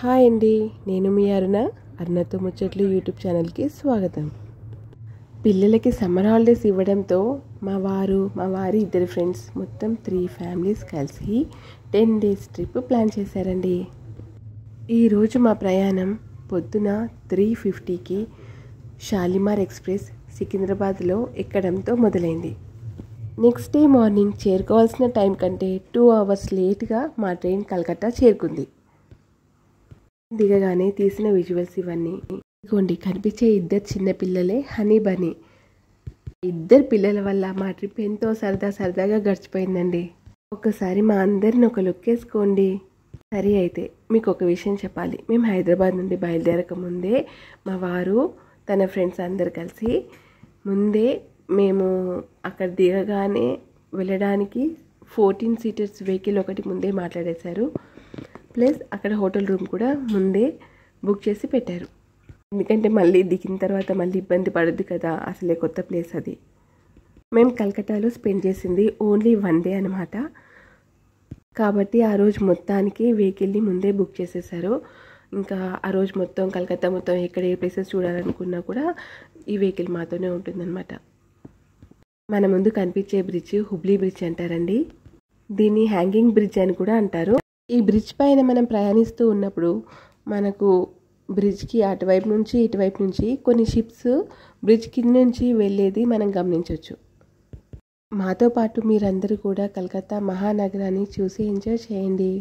Hi అండి, నేను మీ అరుణతో ముచ్చట్లు యూట్యూబ్ ఛానల్కి స్వాగతం. పిల్లలకి సమ్మర్ హాలిడేస్ ఇవ్వడంతో మా వారి ఇద్దరు ఫ్రెండ్స్ మొత్తం 3 ఫ్యామిలీస్ కలిసి 10 days ట్రిప్ ప్లాన్ చేశారండి. ఈరోజు మా ప్రయాణం పొద్దున 3:50కి షాలిమార్ ఎక్స్ప్రెస్ సికింద్రాబాద్లో ఎక్కడంతో మొదలైంది. నెక్స్ట్ డే మార్నింగ్ చేరుకోవాల్సిన టైం కంటే 2 hours లేట్గా మా ట్రైన్ కలకత్తా చేరుకుంది. దిగగానే తీసిన విజువల్స్ ఇవన్నీ. ఇదిగోండి, కనిపించే ఇద్దరు చిన్న పిల్లలే హనీ బనీ. ఇద్దరు పిల్లల వల్ల మా ట్రిప్ ఎంతో సరదాగా గడిచిపోయిందండి. ఒకసారి మా అందరిని ఒక లుక్ వేసుకోండి. సరే, అయితే మీకు ఒక విషయం చెప్పాలి. మేము హైదరాబాద్ నుండి బయలుదేరక ముందే మా వారు తన ఫ్రెండ్స్ అందరు కలిసి ముందే మేము అక్కడ దిగగానే వెళ్ళడానికి 14 seaters వెహికల్ ఒకటి ముందే మాట్లాడేశారు. ప్లస్ అక్కడ హోటల్ రూమ్ కూడా ముందే బుక్ చేసి పెట్టారు. ఎందుకంటే మళ్ళీ దిగిన తర్వాత మళ్ళీ ఇబ్బంది పడద్దు కదా, అసలే కొత్త ప్లేస్ అది. మేము కలకత్తాలో స్పెండ్ చేసింది ఓన్లీ 1 day అనమాట. కాబట్టి ఆ రోజు మొత్తానికి వెహికల్ని ముందే బుక్ చేసేసారు. ఇంకా ఆ రోజు మొత్తం కలకత్తా మొత్తం ఎక్కడ ఏ ప్లేసెస్ చూడాలనుకున్నా కూడా ఈ వెహికల్ మాతోనే ఉంటుందన్నమాట. మన ముందు కనిపించే బ్రిడ్జ్ హుబ్లీ బ్రిడ్జ్ అంటారండి. దీన్ని హ్యాంగింగ్ బ్రిడ్జ్ అని కూడా అంటారు. ఈ బ్రిడ్జ్ పైన మనం ప్రయాణిస్తూ ఉన్నప్పుడు మనకు బ్రిడ్జ్కి అటువైపు నుంచి ఇటువైపు నుంచి కొన్ని షిప్స్ బ్రిడ్జ్ కింద నుంచి వెళ్ళేది మనం గమనించవచ్చు. మాతో పాటు మీరందరూ కూడా కలకత్తా మహానగరాన్ని చూసి ఎంజాయ్ చేయండి.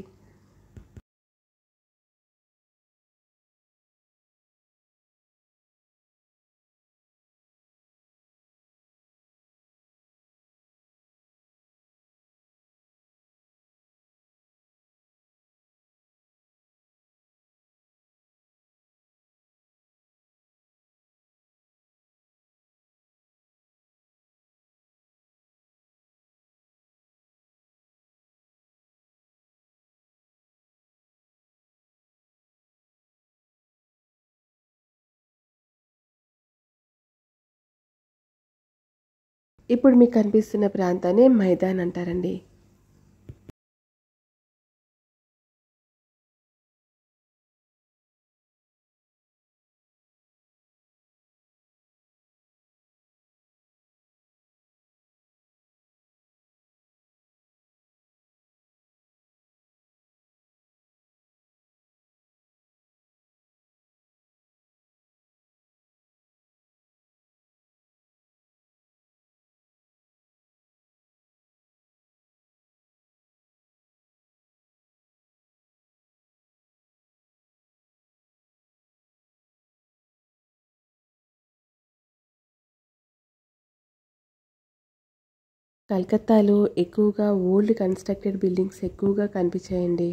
ఇప్పుడు మీకు కనిపిస్తున్న ప్రాంతాన్ని మైదాన్ అంటారండి. కలకత్తాలో ఎక్కువగా ఓల్డ్ కన్స్ట్రక్టెడ్ బిల్డింగ్స్ ఎక్కువగా కనిపించాయండి.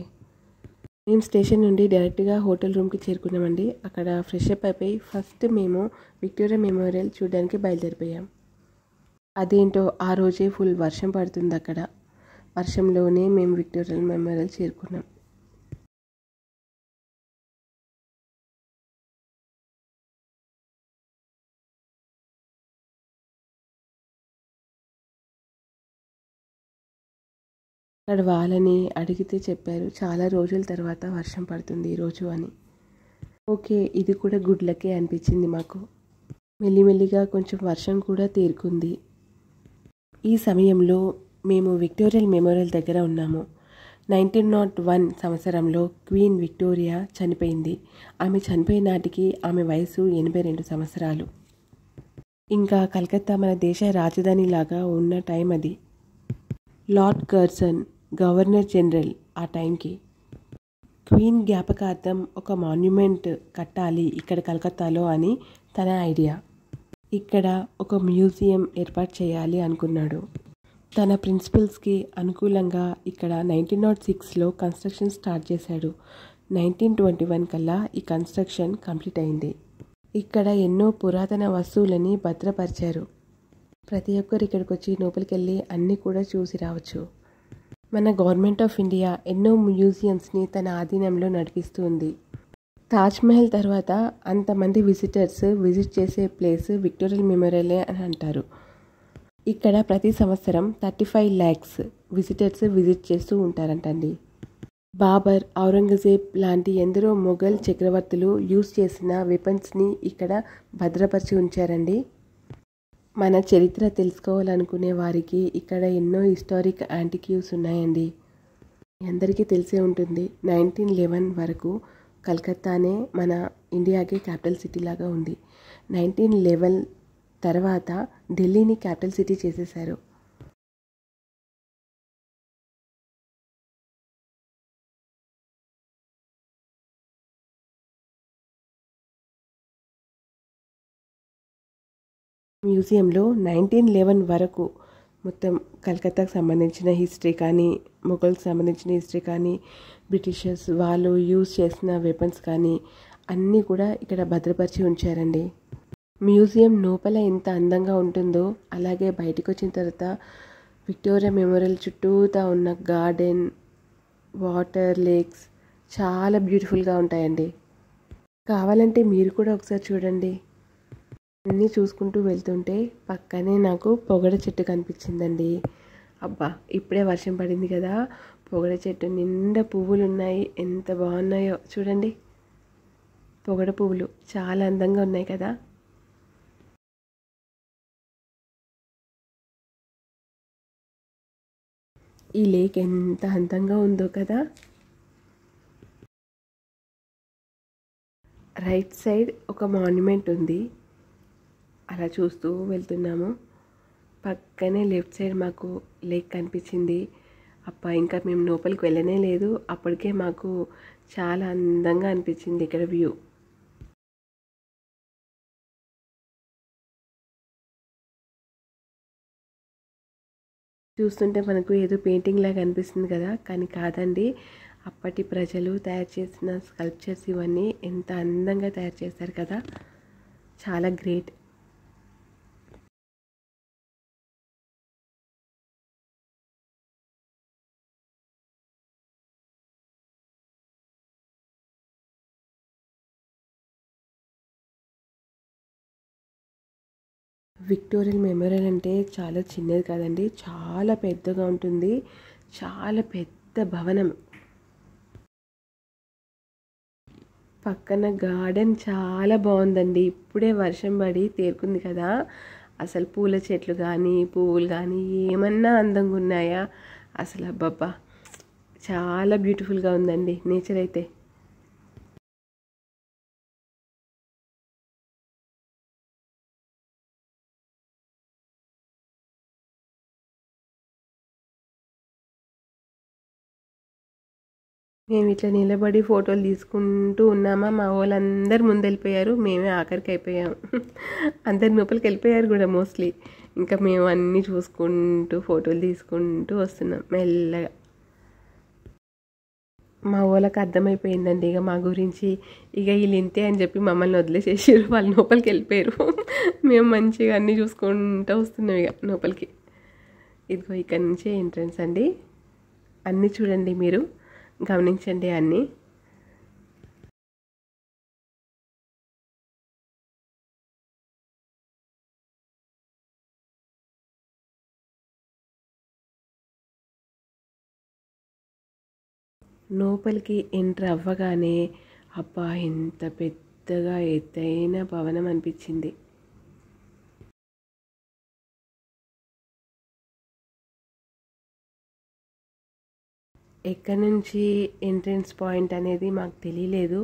మేము స్టేషన్ నుండి డైరెక్ట్గా హోటల్ రూమ్కి చేరుకున్నామండి. అక్కడ ఫ్రెష్ అప్ అయిపోయి ఫస్ట్ మేము విక్టోరియా మెమోరియల్ చూడడానికి బయలుదేరిపోయాం. అదేంటో ఆ రోజే ఫుల్ వర్షం పడుతుంది అక్కడ. వర్షంలోనే మేము విక్టోరియా మెమోరియల్ చేరుకున్నాం. అక్కడ వాళ్ళని అడిగితే చెప్పారు, చాలా రోజుల తర్వాత వర్షం పడుతుంది ఈరోజు అని. ఓకే, ఇది కూడా గుడ్ లకే అనిపించింది మాకు. మెల్లిమెల్లిగా కొంచెం వర్షం కూడా తీరుకుంది. ఈ సమయంలో మేము విక్టోరియా మెమోరియల్ దగ్గర ఉన్నాము. 1901 సంవత్సరంలో క్వీన్ విక్టోరియా చనిపోయింది. ఆమె చనిపోయిన నాటికి ఆమె వయసు 82 సంవత్సరాలు. ఇంకా కలకత్తా మన దేశ రాజధాని లాగా ఉన్న టైం అది. లార్డ్ కర్జన్ గవర్నర్ జనరల్ ఆ టైంకి. క్వీన్ జ్ఞాపకార్థం ఒక మాన్యుమెంట్ కట్టాలి ఇక్కడ కలకత్తాలో అని తన ఐడియా. ఇక్కడ ఒక మ్యూజియం ఏర్పాటు చేయాలి అనుకున్నాడు. తన ప్రిన్సిపల్స్కి అనుకూలంగా ఇక్కడ 1906లో కన్స్ట్రక్షన్ స్టార్ట్ చేశాడు. 1921 కల్లా ఈ కన్స్ట్రక్షన్ కంప్లీట్ అయింది. ఇక్కడ ఎన్నో పురాతన వస్తువులని భద్రపరిచారు. ప్రతి ఒక్కరు ఇక్కడికి వచ్చి లోపలికి వెళ్ళి అన్నీ కూడా చూసి రావచ్చు. మన గవర్నమెంట్ ఆఫ్ ఇండియా ఎన్నో మ్యూజియంస్ని తన ఆధీనంలో నడిపిస్తుంది. తాజ్మహల్ తర్వాత అంతమంది విజిటర్స్ విజిట్ చేసే ప్లేస్ విక్టోరియా మెమోరియల్ అని అంటారు. ఇక్కడ ప్రతి సంవత్సరం 35 lakhs విజిటర్స్ విజిట్ చేస్తూ ఉంటారంటండి. బాబర్, ఔరంగజేబ్ లాంటి ఎందరో మొఘల్ చక్రవర్తులు యూజ్ చేసిన వెపన్స్ని ఇక్కడ భద్రపరిచి ఉంచారండి. మన చరిత్ర తెలుసుకోవాలనుకునే వారికి ఇక్కడ ఎన్నో హిస్టారిక్ యాంటిక్యూస్ ఉన్నాయండి. అందరికీ తెలిసే ఉంటుంది, 1911 వరకు కలకత్తానే మన ఇండియాకి క్యాపిటల్ సిటీ లాగా ఉంది. 1911 తర్వాత ఢిల్లీని క్యాపిటల్ సిటీ చేసేశారు. మ్యూజియంలో 1911 వరకు మొత్తం కలకత్తాకు సంబంధించిన హిస్టరీ కానీ, మొఘల్కి సంబంధించిన హిస్టరీ కానీ, బ్రిటిషర్స్ వాళ్ళు యూజ్ చేసిన వెపన్స్ కానీ అన్నీ కూడా ఇక్కడ భద్రపరిచి ఉంచారండి. మ్యూజియం లోపల ఎంత అందంగా ఉంటుందో అలాగే బయటకు వచ్చిన తర్వాత విక్టోరియా మెమోరియల్ చుట్టూతా ఉన్న గార్డెన్, వాటర్ లేక్స్ చాలా బ్యూటిఫుల్గా ఉంటాయండి. కావాలంటే మీరు కూడా ఒకసారి చూడండి. అన్నీ చూసుకుంటూ వెళ్తుంటే పక్కనే నాకు పొగడ చెట్టు కనిపించిందండి. అబ్బా, ఇప్పుడే వర్షం పడింది కదా, పొగడ చెట్టు నిండా పువ్వులు ఉన్నాయి, ఎంత బాగున్నాయో చూడండి. పొగడ పువ్వులు చాలా అందంగా ఉన్నాయి కదా. ఈ లేక్ ఎంత అందంగా ఉందో కదా. రైట్ సైడ్ ఒక మాన్యుమెంట్ ఉంది, అలా చూస్తూ వెళ్తున్నాము. పక్కనే లెఫ్ట్ సైడ్ మాకు లేక్ కనిపించింది. అబ్బా, ఇంకా మేము లోపలికి వెళ్ళనే లేదు, అప్పటికే మాకు చాలా అందంగా అనిపించింది ఇక్కడ వ్యూ. చూస్తుంటే మనకు ఏదో పెయింటింగ్ లాగా అనిపిస్తుంది కదా, కానీ కాదండి. అప్పటి ప్రజలు తయారు చేసిన స్కల్ప్చర్స్ ఇవన్నీ ఎంత అందంగా తయారు చేశారు కదా, చాలా గ్రేట్. విక్టోరియల్ మెమోరియల్ అంటే చాలా చిన్నది కాదండి, చాలా పెద్దగా ఉంటుంది. చాలా పెద్ద భవనం. పక్కన గార్డెన్ చాలా బాగుందండి. ఇప్పుడే వర్షం పడి తేరుకుంది కదా, అసలు పూల చెట్లు కానీ పువ్వులు కానీ ఏమన్నా అందంగా ఉన్నాయా అసలు. అబ్బబ్బా, చాలా బ్యూటిఫుల్గా ఉందండి నేచర్ అయితే. మేము ఇట్లా నిలబడి ఫోటోలు తీసుకుంటూ ఉన్నామా, మా వాళ్ళందరూ ముందు వెళ్ళిపోయారు, మేమే ఆఖరికి అయిపోయాము. అందరు లోపలికి వెళ్ళిపోయారు కూడా మోస్ట్లీ. ఇంకా మేము అన్నీ చూసుకుంటూ ఫోటోలు తీసుకుంటూ వస్తున్నాం మెల్లగా. మా వాళ్ళకి అర్థమైపోయిందండి ఇక మా గురించి, ఇక వీళ్ళు ఇంతే అని చెప్పి మమ్మల్ని వదిలేసేసారు, వాళ్ళు లోపలికి వెళ్ళిపోయారు. మేము మంచిగా అన్నీ చూసుకుంటూ వస్తున్నాం ఇక లోపలికి. ఇదిగో ఇక్కడ నుంచే ఎంట్రన్స్ అండి. అన్నీ చూడండి, మీరు గమనించండి అన్నీ. లోపలికి ఎంటర్ అవ్వగానే అబ్బా, ఎంత పెద్దగా ఎత్తైన భవనం అనిపించింది. ఎక్కడి నుంచి ఎంట్రన్స్ పాయింట్ అనేది మాకు తెలియలేదు.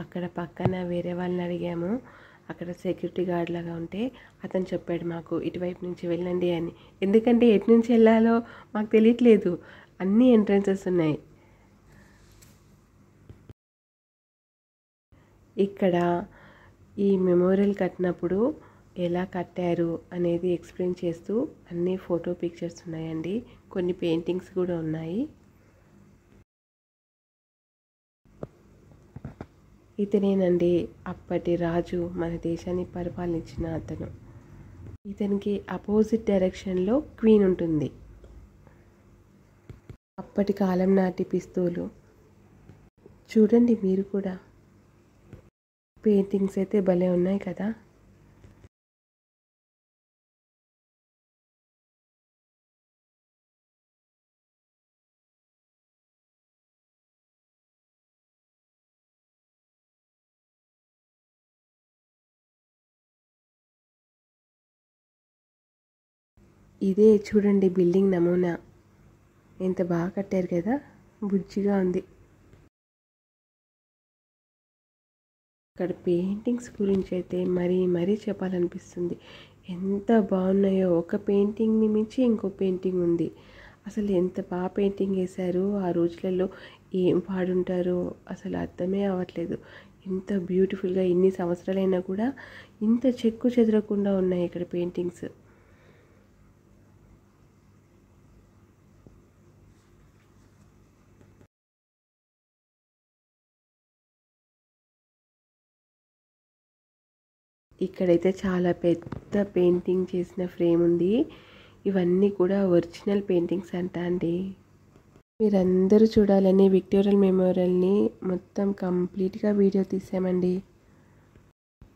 అక్కడ పక్కన వేరే వాళ్ళని అడిగాము, అక్కడ సెక్యూరిటీ గార్డ్ లాగా ఉంటే అతను చెప్పాడు మాకు ఇటువైపు నుంచి వెళ్ళండి అని. ఎందుకంటే ఎటు నుంచి వెళ్ళాలో మాకు తెలియట్లేదు, అన్ని ఎంట్రన్సెస్ ఉన్నాయి. ఇక్కడ ఈ మెమోరియల్ కట్టినప్పుడు ఎలా కట్టారు అనేది ఎక్స్ప్లెయిన్ చేస్తూ అన్ని ఫోటో పిక్చర్స్ ఉన్నాయండి, కొన్ని పెయింటింగ్స్ కూడా ఉన్నాయి. ఇతనేనండి అప్పటి రాజు, మన దేశాన్ని పరిపాలించిన అతను. ఇతనికి అపోజిట్ డైరెక్షన్లో క్వీన్ ఉంటుంది. అప్పటి కాలం నాటి పిస్తూలు చూడండి మీరు కూడా. పెయింటింగ్స్ అయితే భలే ఉన్నాయి కదా. ఇదే చూడండి బిల్డింగ్ నమూనా, ఎంత బాగా కట్టారు కదా, బుజ్జిగా ఉంది. ఇక్కడ పెయింటింగ్స్ గురించి అయితే మరీ చెప్పాలనిపిస్తుంది. ఎంత బాగున్నాయో, ఒక పెయింటింగ్ని మించి ఇంకో పెయింటింగ్ ఉంది. అసలు ఎంత బాగా పెయింటింగ్ వేశారు. ఆ రోజులలో ఏం పాడుంటారో అసలు అర్థమే అవ్వట్లేదు. ఇంత బ్యూటిఫుల్గా ఇన్ని సంవత్సరాలైనా కూడా ఇంత చెక్కు చెదరకుండా ఉన్నాయి ఇక్కడ పెయింటింగ్స్. ఇక్కడైతే చాలా పెద్ద పెయింటింగ్ చేసిన ఫ్రేమ్ ఉంది. ఇవన్నీ కూడా ఒరిజినల్ పెయింటింగ్స్ అంట అండి. మీరందరూ చూడాలని విక్టోరియల్ మెమోరియల్ని మొత్తం కంప్లీట్గా వీడియో తీసామండి.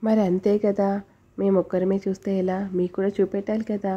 మరి అంతే కదా, మేము ఒక్కరమే చూస్తే ఎలా, మీకు కూడా చూపెట్టాలి కదా.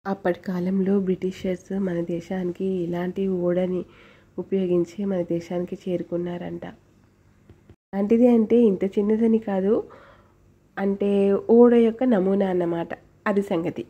అప్పటి కాలంలో బ్రిటిషర్స్ మన దేశానికి ఇలాంటి ఓడని ఉపయోగించి మన దేశానికి చేరుకున్నారంట. అలాంటిది అంటే ఇంత చిన్నదని కాదు, అంటే ఓడ యొక్క నమూనా అన్నమాట, అది సంగతి.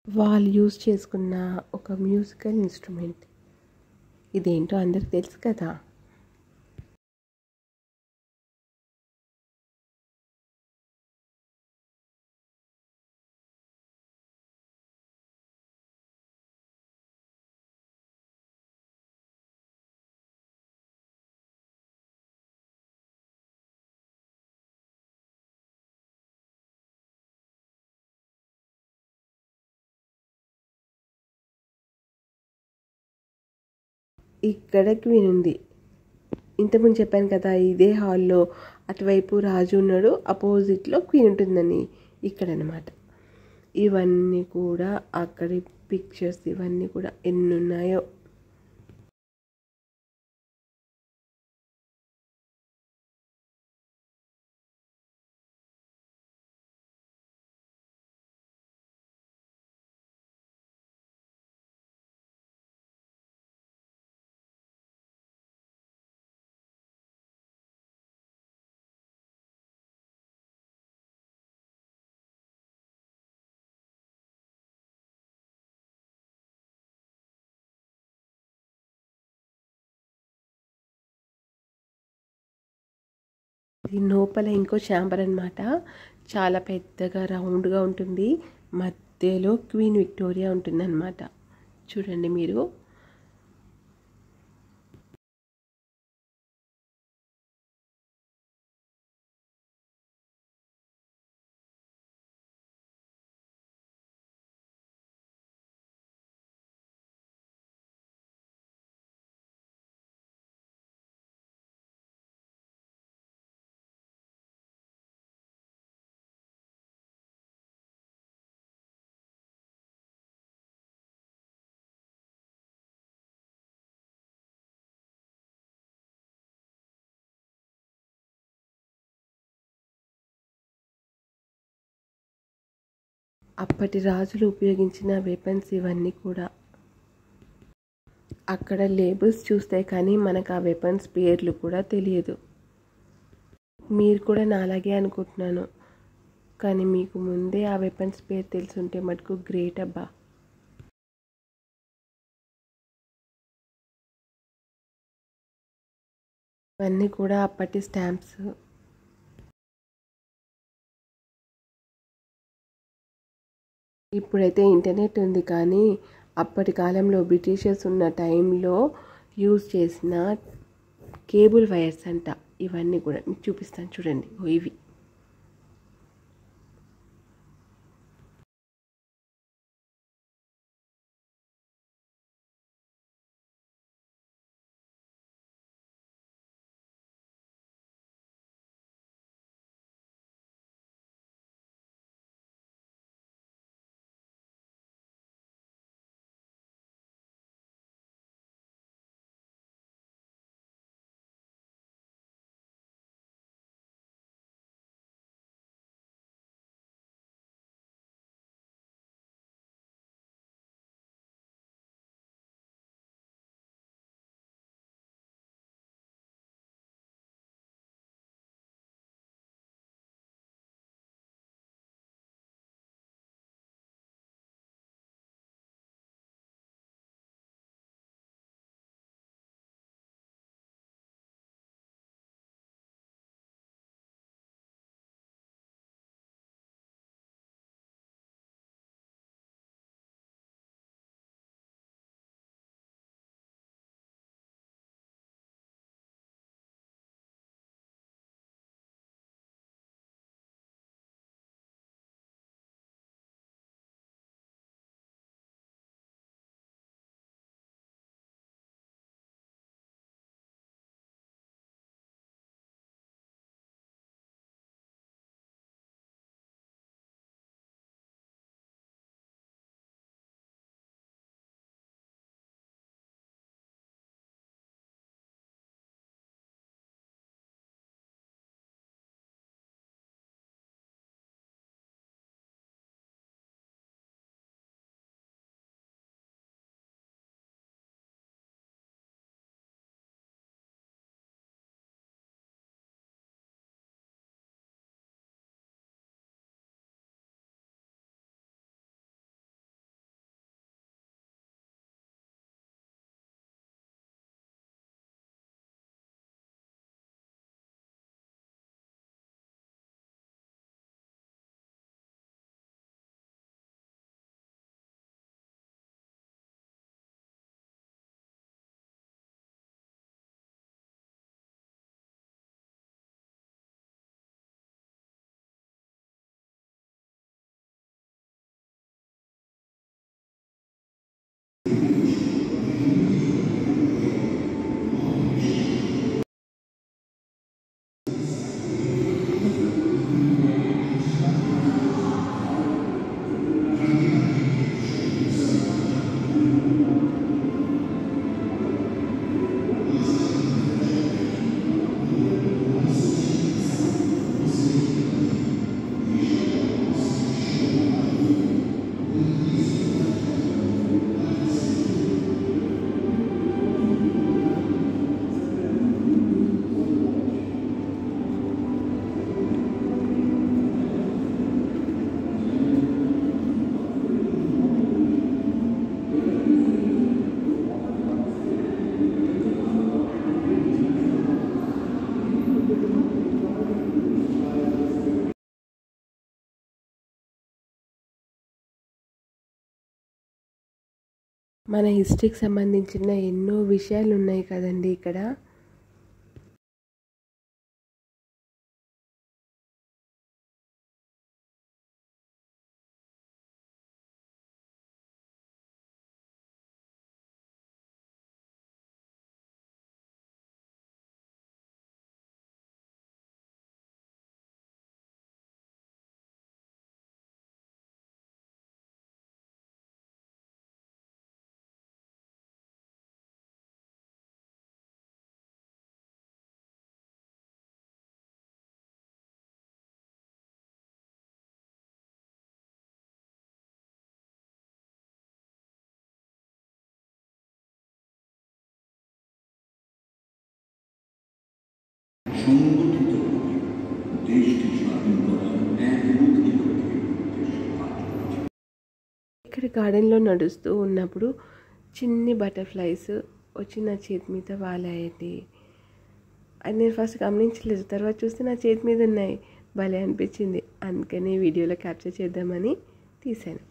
వాళ్ళు యూజ్ చేసుకున్న ఒక మ్యూజికల్ ఇన్స్ట్రుమెంట్, ఇదేంటో అందరికి తెలుసు కదా. ఇక్కడ క్వీన్ ఉంది. ఇంతకుముందు చెప్పాను కదా, ఇదే హాల్లో అటువైపు రాజు ఉన్నాడు, అపోజిట్లో క్వీన్ ఉంటుందని. ఇక్కడ అన్నమాట. ఇవన్నీ కూడా అక్కడి పిక్చర్స్, ఇవన్నీ కూడా ఎన్ని ఉన్నాయో. ఇది లోపల ఇంకో ఛాంబర్ అన్నమాట. చాలా పెద్దగా రౌండ్గా ఉంటుంది. మధ్యలో క్వీన్ విక్టోరియా ఉంటుందన్నమాట. చూడండి మీరు. అప్పటి రాజులు ఉపయోగించిన వెపన్స్ ఇవన్నీ కూడా. అక్కడ లేబుల్స్ చూస్తే కానీ మనకు ఆ వెపన్స్ పేర్లు కూడా తెలియదు. మీరు కూడా నాలాగే అనుకుంటున్నాను, కానీ మీకు ముందే ఆ వెపన్స్ పేరు తెలుసుంటే మటుకు గ్రేట్ అబ్బా. ఇవన్నీ కూడా అప్పటి స్టాంప్స్. ఇప్పుడైతే ఇంటర్నెట్ ఉంది, కానీ అప్పటి కాలంలో బ్రిటిషర్స్ ఉన్న టైంలో యూజ్ చేసిన కేబుల్ వైర్స్ అంట. ఇవన్నీ కూడా మీకు చూపిస్తాను చూడండి. ఇవి మన హిస్టరీకి సంబంధించిన ఎన్నో విషయాలు ఉన్నాయి కదండి ఇక్కడ. সংগঠিত ভাবে দেশকে স্বাধীন করার একমুখী লক্ষ্যে ఇక్కడ గార్డెన్లో నడుస్తూ ఉన్నప్పుడు చిన్ని బటర్ఫ్లైస్ వచ్చి నా చేతి మీద వాలాయండి. అది నేను ఫస్ట్ గమనించలేదు, తర్వాత చూస్తే నా చేతి మీద ఉన్నాయి. భలే అనిపించింది, అందుకని వీడియోలో క్యాప్చర్ చేద్దామని తీశాను.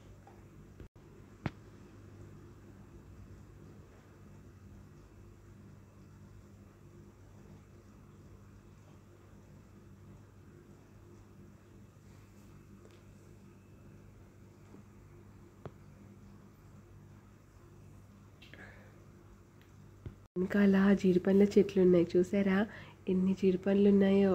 ఇంకా అలా జీడిపండ్ల చెట్లు ఉన్నాయి, చూసారా ఎన్ని జీడిపండ్లు ఉన్నాయో.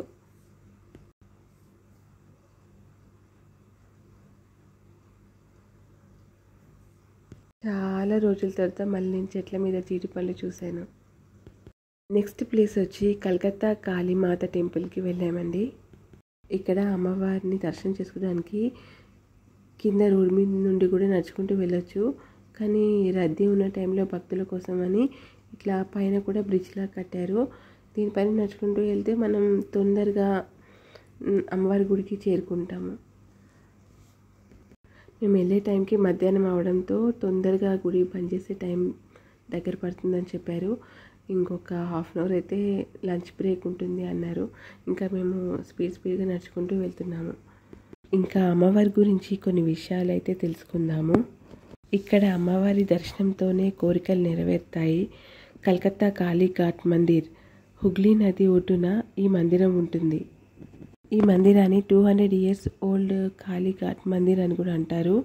చాలా రోజుల తర్వాత మళ్ళీ నేను చెట్ల మీద జీడిపండ్లు చూశాను. నెక్స్ట్ ప్లేస్ వచ్చి కలకత్తా కాళీమాత టెంపుల్కి వెళ్ళామండి. ఇక్కడ అమ్మవారిని దర్శనం చేసుకోవడానికి కింద రోడ్ మీద నుండి కూడా నడుచుకుంటూ వెళ్ళొచ్చు, కానీ రద్దీ ఉన్న టైంలో భక్తుల కోసమని ఇట్లా పైన కూడా బ్రిడ్జ్లా కట్టారు. దీనిపైన నడుచుకుంటూ వెళ్తే మనం తొందరగా అమ్మవారి గుడికి చేరుకుంటాము. మేము వెళ్ళే టైంకి మధ్యాహ్నం అవడంతో తొందరగా గుడి పనిచేసే టైం దగ్గర పడుతుందని చెప్పారు. ఇంకొక హాఫ్ అన్ అవర్ అయితే లంచ్ బ్రేక్ ఉంటుంది అన్నారు. ఇంకా మేము స్పీడ్గా నడుచుకుంటూ వెళ్తున్నాము. ఇంకా అమ్మవారి గురించి కొన్ని విషయాలు అయితే తెలుసుకుందాము. ఇక్కడ అమ్మవారి దర్శనంతోనే కోరికలు నెరవేరుతాయి. కలకత్తా కాళీఘాట్ మందిర్, హుగ్లీ నది ఒడ్డున ఈ మందిరం ఉంటుంది. ఈ మందిరాన్ని 200 years ఓల్డ్ కాళీఘాట్ మందిర్ అని కూడా అంటారు.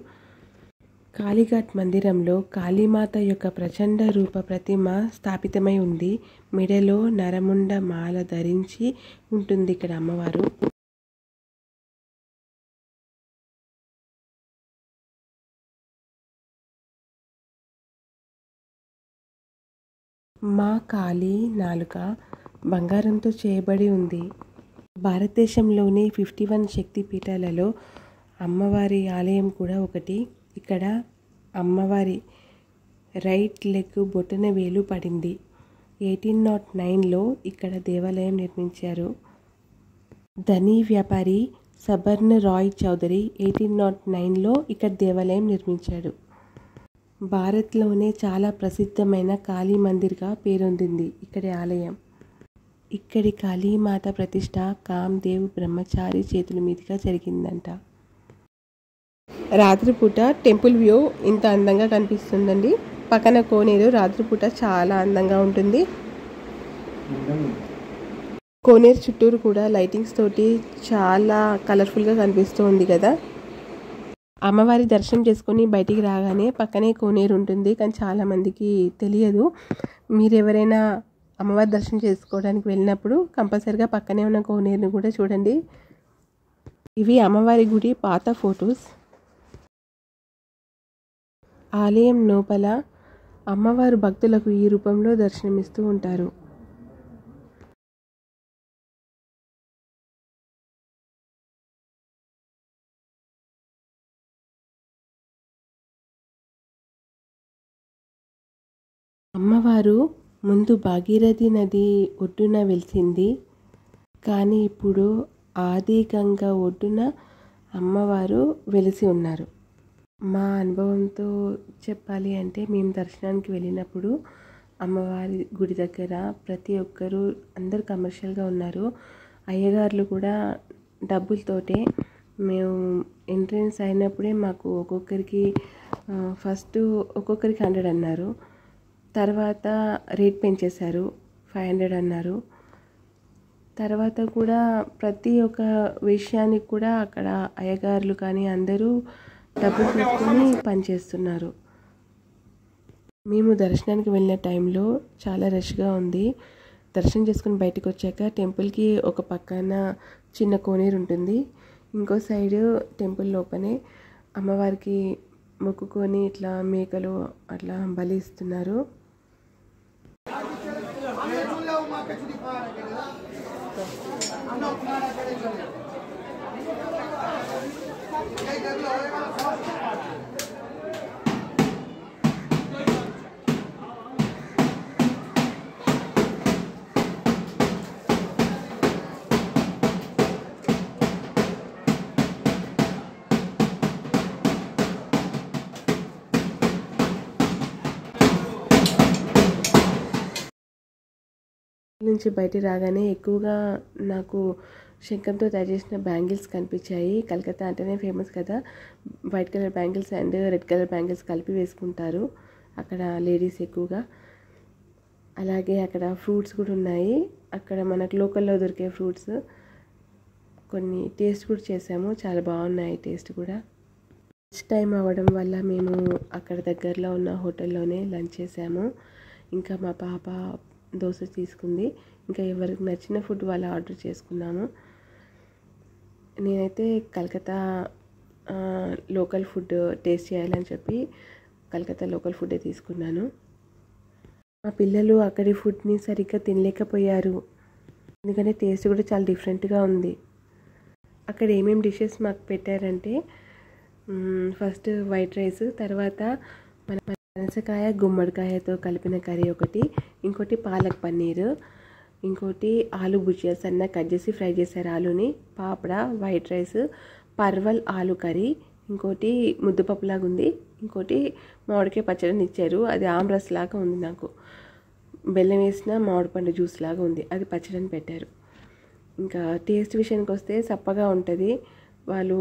కాళీఘాట్ మందిరంలో కాళీమాత యొక్క ప్రచండ రూప ప్రతిమ స్థాపితమై ఉంది. మెడలో నరముండ మాల ధరించి ఉంటుంది ఇక్కడ అమ్మవారు. మా కాళీ నాలుక బంగారంతో చేయబడి ఉంది. భారతదేశంలోని 51 శక్తి పీఠాలలో అమ్మవారి ఆలయం కూడా ఒకటి. ఇక్కడ అమ్మవారి రైట్ లెగ్ బొటన వేలు పడింది. 1809లో ఇక్కడ దేవాలయం నిర్మించారు. ధనీ వ్యాపారి సబర్న్ రాయ్ చౌదరి 1809లో ఇక్కడ దేవాలయం నిర్మించాడు. భారత్లోనే చాలా ప్రసిద్ధమైన కాళీ మందిర్గా పేరొందింది ఇక్కడి ఆలయం. ఇక్కడి కాళీమాత ప్రతిష్ట కామ్దేవ్ బ్రహ్మచారి చేతుల మీదుగా జరిగిందంట. రాత్రిపూట టెంపుల్ వ్యూ ఇంత అందంగా కనిపిస్తుందండి. పక్కన కోనేరు రాత్రిపూట చాలా అందంగా ఉంటుంది. కోనేరు చుట్టూరు కూడా లైటింగ్స్ తోటి చాలా కలర్ఫుల్గా కనిపిస్తూ ఉంది కదా. అమ్మవారి దర్శనం చేసుకొని బయటికి రాగానే పక్కనే కోనేరు ఉంటుంది, కానీ చాలామందికి తెలియదు. మీరు ఎవరైనా అమ్మవారి దర్శనం చేసుకోవడానికి వెళ్ళినప్పుడు కంపల్సరిగా పక్కనే ఉన్న కోనేరుని కూడా చూడండి. ఇవి అమ్మవారి గుడి పాత ఫొటోస్. ఆలయం లోపల అమ్మవారు భక్తులకు ఈ రూపంలో దర్శనమిస్తూ ఉంటారు. అమ్మవారు ముందు భాగీరథి నది ఒడ్డున వెలిసింది, కానీ ఇప్పుడు ఆది గంగా ఒడ్డున అమ్మవారు వెలిసి ఉన్నారు. మా అనుభవంతో చెప్పాలి అంటే మేము దర్శనానికి వెళ్ళినప్పుడు అమ్మవారి గుడి దగ్గర ప్రతి ఒక్కరూ అందరు కమర్షియల్గా ఉన్నారు. అయ్యగారులు కూడా డబ్బులతోటే. మేము ఎంట్రన్స్ అయినప్పుడే మాకు ఒక్కొక్కరికి ఫస్ట్ ఒక్కొక్కరికి 100 అన్నారు. తర్వాత రేట్ పెంచేశారు, 500 అన్నారు. తర్వాత కూడా ప్రతి ఒక్క విషయానికి కూడా అక్కడ అయ్యగారులు కానీ అందరూ డబ్బులు తీసుకొని పనిచేస్తున్నారు. మేము దర్శనానికి వెళ్ళిన టైంలో చాలా రష్గా ఉంది. దర్శనం చేసుకుని బయటకు వచ్చాక టెంపుల్కి ఒక పక్కన చిన్న కోనేరు ఉంటుంది, ఇంకో సైడు టెంపుల్ లోపలే అమ్మవారికి మొక్కుకొని ఇట్లా మేకలు అట్లా బలి ఇస్తున్నారు. నుంచి బయటికి రాగానే ఎక్కువగా నాకు శంఖంతో తయారు చేసిన బ్యాంగిల్స్ కనిపించాయి. కలకత్తా అంటేనే ఫేమస్ కదా, white colour bangles and red colour bangles కలిపి వేసుకుంటారు అక్కడ లేడీస్ ఎక్కువగా. అలాగే అక్కడ ఫ్రూట్స్ కూడా ఉన్నాయి. అక్కడ మనకు లోకల్లో దొరికే ఫ్రూట్స్ కొన్ని టేస్ట్ కూడా చేసాము, చాలా బాగున్నాయి టేస్ట్ కూడా. లంచ్ టైం అవ్వడం వల్ల మేము అక్కడ దగ్గరలో ఉన్న హోటల్లోనే లంచ్ చేసాము. ఇంకా మా పాప దోశ తీసుకుంది. ఇంకా ఎవరికి నచ్చిన ఫుడ్ వాళ్ళు ఆర్డర్ చేసుకున్నాము. నేనైతే కలకత్తా లోకల్ ఫుడ్ టేస్ట్ చేయాలని చెప్పి కలకత్తా లోకల్ ఫుడ్డే తీసుకున్నాను. మా పిల్లలు అక్కడి ఫుడ్ని సరిగ్గా తినలేకపోయారు, ఎందుకంటే టేస్ట్ కూడా చాలా డిఫరెంట్గా ఉంది. అక్కడ ఏమేమి డిషెస్ మాకు పెట్టారంటే ఫస్ట్ వైట్ రైస్, తర్వాత మన పనసకాయ గుమ్మడికాయతో కలిపిన కర్రీ ఒకటి, ఇంకోటి పాలక్ పన్నీర్, ఇంకోటి ఆలు భుజియా సన్న కట్ చేసి ఫ్రై చేశారు ఆలుని, పాపడ, వైట్ రైస్, పర్వల్ ఆలు కర్రీ, ఇంకోటి ముద్దపప్పులాగా ఉంది, ఇంకోటి మామిడికాయ పచ్చడిని ఇచ్చారు. అది ఆమ్రస్ లాగా ఉంది, నాకు బెల్లం వేసిన మామిడి పండు జ్యూస్ లాగా ఉంది, అది పచ్చడిని పెట్టారు. ఇంకా టేస్ట్ విషయానికి వస్తే చప్పగా ఉంటుంది. వాళ్ళు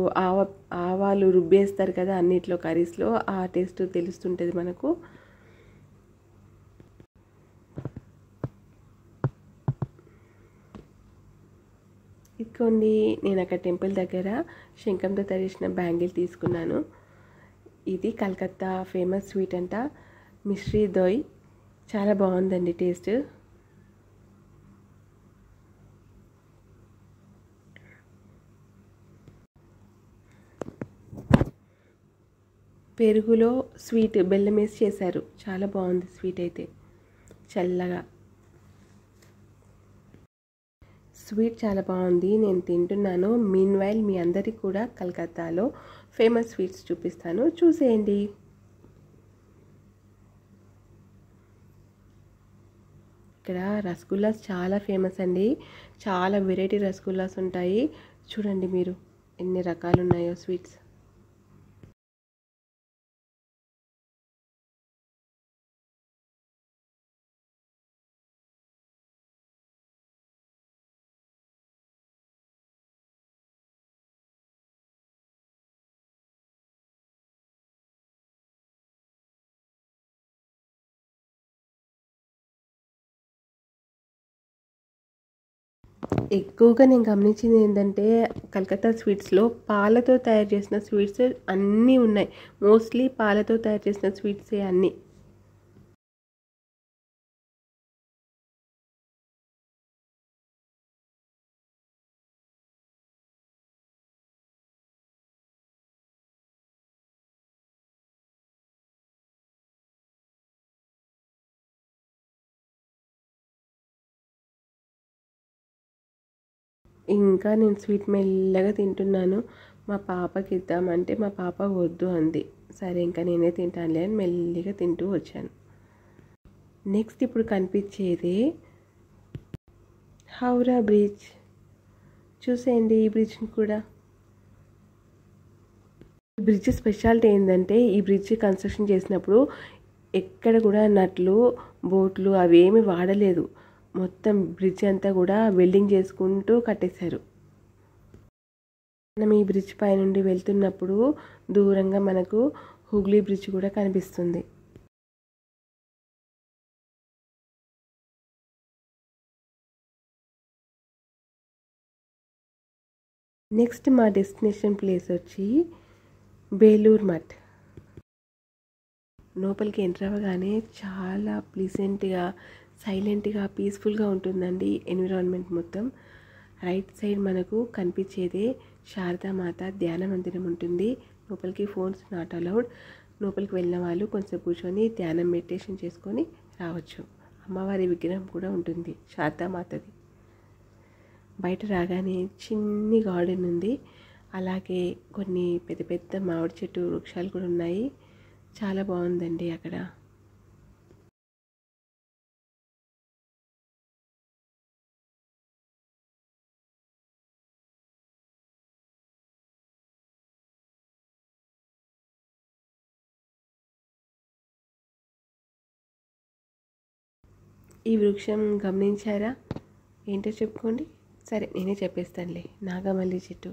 ఆవాలు రుబ్బేస్తారు కదా అన్నిట్లో కర్రీస్లో, ఆ టేస్ట్ తెలుస్తుంటుంది మనకు. ఇదిగోండి, నేను అక్కడ టెంపుల్ దగ్గర శంఖంతో తయారు చేసిన బ్యాంగిల్ తీసుకున్నాను. ఇది కలకత్తా ఫేమస్ స్వీట్ అంట, మిశ్రీ దోయ్. చాలా బాగుందండి టేస్ట్. పెరుగులో స్వీట్ బెల్లం వేసి చేశారు, చాలా బాగుంది స్వీట్ అయితే, చల్లగా. స్వీట్ చాలా బాగుంది, నేను తింటున్నాను. మీన్వైల్ మీ అందరికీ కూడా కలకత్తాలో ఫేమస్ స్వీట్స్ చూపిస్తాను, చూసేయండి. ఇక్కడ రసగుల్లాస్ చాలా ఫేమస్ అండి, చాలా వెరైటీ రసగుల్లాస్ ఉంటాయి. చూడండి మీరు ఎన్ని రకాలు ఉన్నాయో స్వీట్స్. ఎక్కువగా నేను గమనించింది ఏంటంటే కలకత్తా స్వీట్స్లో పాలతో తయారు చేసిన స్వీట్స్ అన్నీ ఉన్నాయి. మోస్ట్లీ పాలతో తయారు చేసిన స్వీట్సే అన్నీ. ఇంకా నేను స్వీట్ మెల్లగా తింటున్నాను. మా పాపకి ఇద్దామంటే మా పాప వద్దు అంది. సరే ఇంకా నేనే తింటానులే అని మెల్లిగా తింటూ వచ్చాను. నెక్స్ట్ ఇప్పుడు కనిపించేది హౌరా బ్రిడ్జ్. చూసేయండి ఈ బ్రిడ్జ్ని కూడా. ఈ బ్రిడ్జ్ స్పెషాలిటీ ఏంటంటే ఈ బ్రిడ్జ్ కన్స్ట్రక్షన్ చేసినప్పుడు ఎక్కడ కూడా నట్లు బోట్లు అవేమి వాడలేదు. మొత్తం బ్రిడ్జ్ అంతా కూడా వెల్డింగ్ చేసుకుంటూ కట్టేశారు. మనం ఈ బ్రిడ్జ్ పై నుండి వెళ్తున్నప్పుడు దూరంగా మనకు హుగ్లీ బ్రిడ్జ్ కూడా కనిపిస్తుంది. నెక్స్ట్ మా డెస్టినేషన్ ప్లేస్ వచ్చి బేలూర్ మఠ్. లోపలికి ఎంటర్ అవ్వగానే చాలా ప్లీజెంట్గా, సైలెంట్గా, పీస్ఫుల్గా ఉంటుందండి ఎన్విరాన్మెంట్ మొత్తం. రైట్ సైడ్ మనకు కనిపించేదే శారదామాత ధ్యాన మందిరం ఉంటుంది. లోపలికి ఫోన్స్ నాట్ అలౌడ్. లోపలికి వెళ్ళిన వాళ్ళు కొంచెం కూర్చొని ధ్యానం మెడిటేషన్ చేసుకొని రావచ్చు. అమ్మవారి విగ్రహం కూడా ఉంటుంది శారదామాతది. బయట రాగానే చిన్ని గార్డెన్ ఉంది, అలాగే కొన్ని పెద్ద పెద్ద మామిడి చెట్టు వృక్షాలు కూడా ఉన్నాయి. చాలా బాగుందండి అక్కడ. ఈ వృక్షం గమనించారా? ఏంటో చెప్పుకోండి. సరే నేనే చెప్పేస్తానులే. నాగమల్లి చెట్టు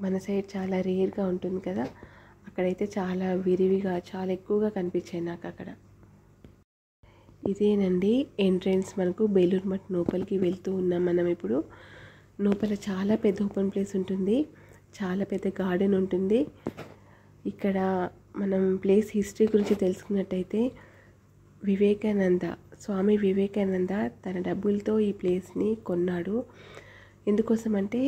మన సైడ్ చాలా రేర్గా ఉంటుంది కదా, అక్కడైతే చాలా విరివిగా చాలా ఎక్కువగా కనిపించాయి నాకు అక్కడ. ఇదేనండి ఎంట్రన్స్. మనకు బేలూరు మఠ్ లోపలికి వెళ్తూ ఉన్నాం మనం ఇప్పుడు. లోపల చాలా పెద్ద ఓపెన్ ప్లేస్ ఉంటుంది, చాలా పెద్ద గార్డెన్ ఉంటుంది. ఇక్కడ మనం ప్లేస్ హిస్టరీ గురించి తెలుసుకున్నట్టయితే స్వామి వివేకానంద తన డబ్బులతో ఈ ప్లేస్ని కొన్నాడు. ఎందుకోసమంటే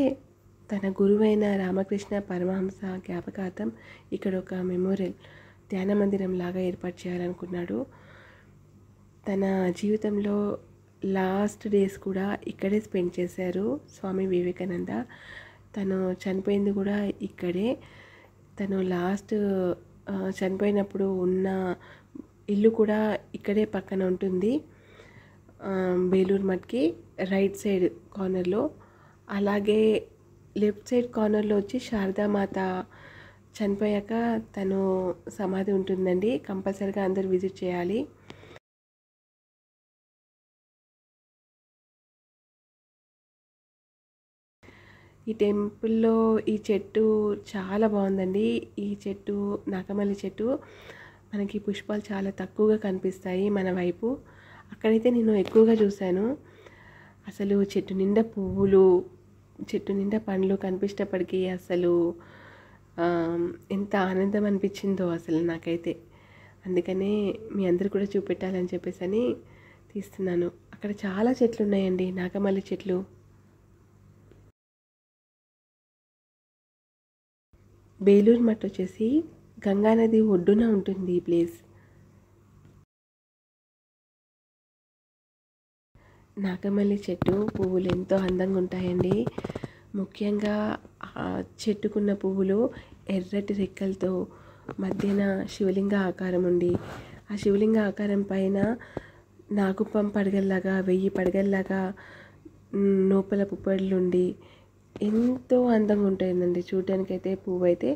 తన గురువైన రామకృష్ణ పరమహంస జ్ఞాపకార్థం ఇక్కడ ఒక మెమోరియల్ ధ్యాన మందిరం లాగా ఏర్పాటు చేయాలనుకున్నాడు. తన జీవితంలో లాస్ట్ డేస్ కూడా ఇక్కడే స్పెండ్ చేశారు స్వామి వివేకానంద. తను చనిపోయింది కూడా ఇక్కడే. తను లాస్ట్ చనిపోయినప్పుడు ఉన్న ఇల్లు కూడా ఇక్కడే పక్కన ఉంటుంది, బేలూరు మఠ్కి రైట్ సైడ్ కార్నర్లో. అలాగే లెఫ్ట్ సైడ్ కార్నర్లో వచ్చి శారదామాత చనిపోయాక తను సమాధి ఉంటుందండి. కంపల్సరీగా అందరూ విజిట్ చేయాలి. ఈ టెంపుల్లో ఈ చెట్టు చాలా బాగుందండి. ఈ చెట్టు నాగమల్లి చెట్టు మనకి పుష్పాలు చాలా తక్కువగా కనిపిస్తాయి మన వైపు. అక్కడైతే నేను ఎక్కువగా చూశాను. అసలు చెట్టు నిండా పువ్వులు, చెట్టు నిండా పండ్లు కనిపించేటప్పటికీ అసలు ఎంత ఆనందం అనిపించిందో అసలు నాకైతే. అందుకనే మీ అందరు కూడా చూపెట్టాలని చెప్పేసి తీస్తున్నాను. అక్కడ చాలా చెట్లు ఉన్నాయండి, నాగమల్లి చెట్లు. బేలూరు మఠ్ వచ్చేసి గంగానది ఒడ్డున ఉంటుంది ఈ ప్లేస్. నాగమల్లి చెట్టు పువ్వులు ఎంతో అందంగా ఉంటాయండి. ముఖ్యంగా చెట్టుకున్న పువ్వులు ఎర్రటి రెక్కలతో మధ్యన శివలింగ ఆకారం ఉండి, ఆ శివలింగ ఆకారం పైన నాగుపం పడగల్లాగా 1000 పడగల్లాగా లోపల పుప్పళ్ళుండి ఎంతో అందంగా ఉంటుందండి చూడటానికైతే. పువ్వు అయితే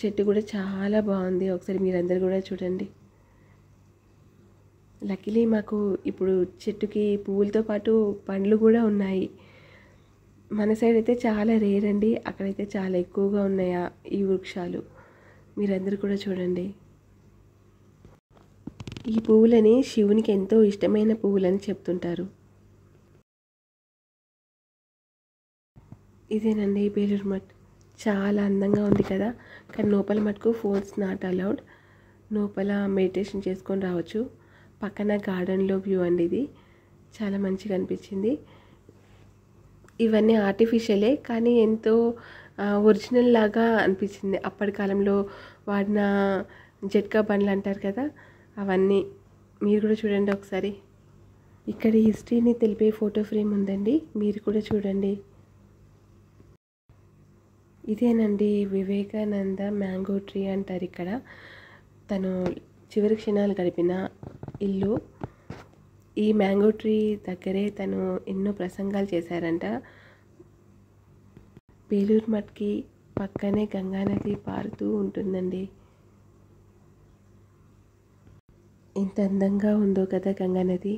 చెట్టు కూడా చాలా బాగుంది. ఒకసారి మీరందరూ కూడా చూడండి. లక్కీలీ మాకు ఇప్పుడు చెట్టుకి పువ్వులతో పాటు పండ్లు కూడా ఉన్నాయి. మన సైడ్ అయితే చాలా రేర్ అండి, అక్కడైతే చాలా ఎక్కువగా ఉన్నాయి ఈ వృక్షాలు. మీరందరూ కూడా చూడండి. ఈ పువ్వులని శివునికి ఎంతో ఇష్టమైన పువ్వులని చెప్తుంటారు. ఇదేనండి బేలూరు మఠ్. చాలా అందంగా ఉంది కదా. కానీ లోపల మటుకు ఫోన్స్ నాట్ అలౌడ్. లోపల మెడిటేషన్ చేసుకొని రావచ్చు. పక్కన గార్డెన్లో వ్యూ అండి ఇది. చాలా మంచిగా అనిపించింది. ఇవన్నీ ఆర్టిఫిషియలే కానీ ఎంతో ఒరిజినల్ లాగా అనిపించింది. అప్పటి కాలంలో వాడిన జట్కా బండ్లు అంటారు కదా, అవన్నీ. మీరు కూడా చూడండి ఒకసారి. ఇక్కడ హిస్టరీని తెలిపే ఫోటో ఫ్రేమ్ ఉందండి, మీరు కూడా చూడండి. ఇదేనండి వివేకానంద మ్యాంగో ట్రీ అంటారు ఇక్కడ. తను చివరి క్షణాలు గడిపిన ఇల్లు. ఈ మ్యాంగో ట్రీ దగ్గరే తను ఎన్నో ప్రసంగాలు చేశారంట. బేలూరు మఠ్కి పక్కనే గంగానది పారుతూ ఉంటుందండి. ఎంత అందంగా ఉందో కదా గంగానది.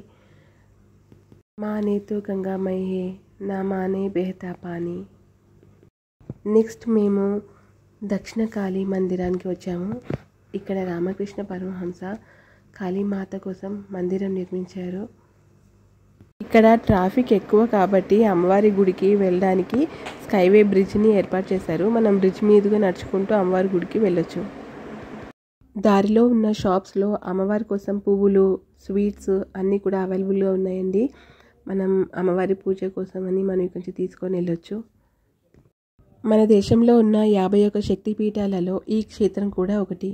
మానే తో గంగామయ్ హే నా మానే బెహతా పానీ. నెక్స్ట్ మేము దక్షిణ కాళీ మందిరానికి వచ్చాము. ఇక్కడ రామకృష్ణ పరమహంస కాళీమాత కోసం మందిరం నిర్మించారు. ఇక్కడ ట్రాఫిక్ ఎక్కువ కాబట్టి అమ్మవారి గుడికి వెళ్ళడానికి స్కైవే బ్రిడ్జ్ని ఏర్పాటు చేశారు. మనం బ్రిడ్జ్ మీదుగా నడుచుకుంటూ అమ్మవారి గుడికి వెళ్ళొచ్చు. దారిలో ఉన్న షాప్స్లో అమ్మవారి కోసం పువ్వులు, స్వీట్స్ అన్నీ కూడా అవైలబుల్గా ఉన్నాయండి. మనం అమ్మవారి పూజ కోసం అని మనం కొంచెం తీసుకొని వెళ్ళొచ్చు. మన దేశంలో ఉన్న 51 శక్తిపీఠాలలో ఈ క్షేత్రం కూడా ఒకటి.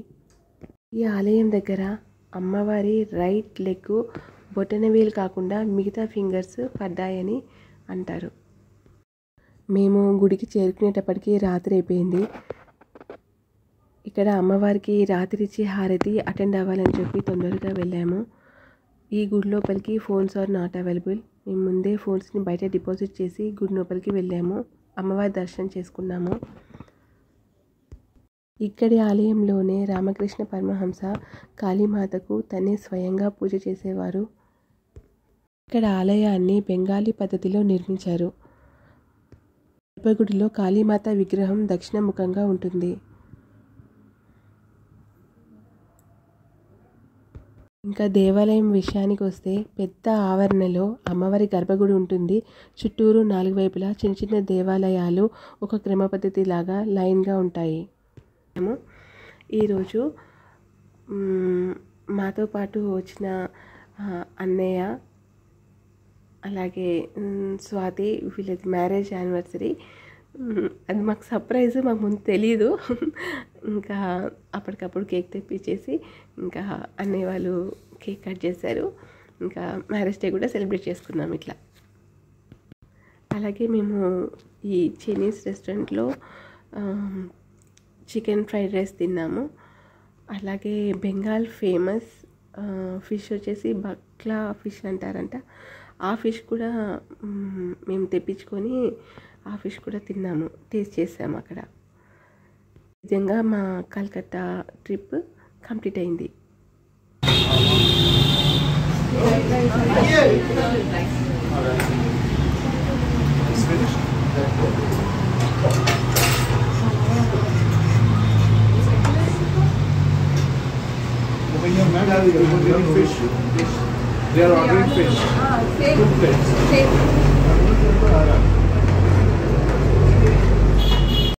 ఈ ఆలయం దగ్గర అమ్మవారి రైట్ లెగ్ బొటనవేలు కాకుండా మిగతా ఫింగర్స్ పడ్డాయని అంటారు. మేము గుడికి చేరుకునేటప్పటికి రాత్రి అయిపోయింది. ఇక్కడ అమ్మవారికి రాత్రిచ్చి హారతి అటెండ్ అవ్వాలని చెప్పి తొందరగా వెళ్ళాము. ఈ గుడి లోపలికి ఫోన్స్ ఆర్ నాట్ అవైలబుల్. మేము ముందే ఫోన్స్ని బయట డిపాజిట్ చేసి గుడి లోపలికి వెళ్ళాము. అమ్మవారి దర్శనం చేసుకున్నాము. ఇక్కడి ఆలయంలోనే రామకృష్ణ పరమహంస కాళీమాతకు తనే స్వయంగా పూజ చేసేవారు. ఇక్కడ ఆలయాన్ని బెంగాలీ పద్ధతిలో నిర్మించారు. గర్భగుడిలో కాళీమాత విగ్రహం దక్షిణముఖంగా ఉంటుంది. ఇంకా దేవాలయం విషయానికి వస్తే పెద్ద ఆవరణలో అమ్మవారి గర్భగుడి ఉంటుంది. చుట్టూరు 4 వైపులా చిన్న చిన్న దేవాలయాలు ఒక క్రమ పద్ధతి లాగా లైన్గా ఉంటాయి. మేము ఈరోజు మాతో పాటు వచ్చిన అన్నయ్య అలాగే స్వాతి వీళ్ళది మ్యారేజ్ యానివర్సరీ. అది మాకు సర్ప్రైజ్, మాకు ముందు తెలీదు. ఇంకా అప్పటికప్పుడు కేక్ తెప్పించేసి ఇంకా అన్నయ్య వాళ్ళు కేక్ కట్ చేశారు. ఇంకా మ్యారేజ్ డే కూడా సెలబ్రేట్ చేసుకున్నాం ఇట్లా. అలాగే మేము ఈ చైనీస్ రెస్టారెంట్లో చికెన్ ఫ్రైడ్ రైస్ తిన్నాము. అలాగే బెంగాల్ ఫేమస్ ఫిష్ వచ్చేసి బక్లా ఫిష్ అంటారంట. ఆ ఫిష్ కూడా మేము తెప్పించుకొని ఆ ఫిష్ కూడా తిన్నాము, టేస్ట్ చేసాము అక్కడ. నిజంగా మా కలకత్తా ట్రిప్ కంప్లీట్ అయింది. They are ordering fish. Two plates.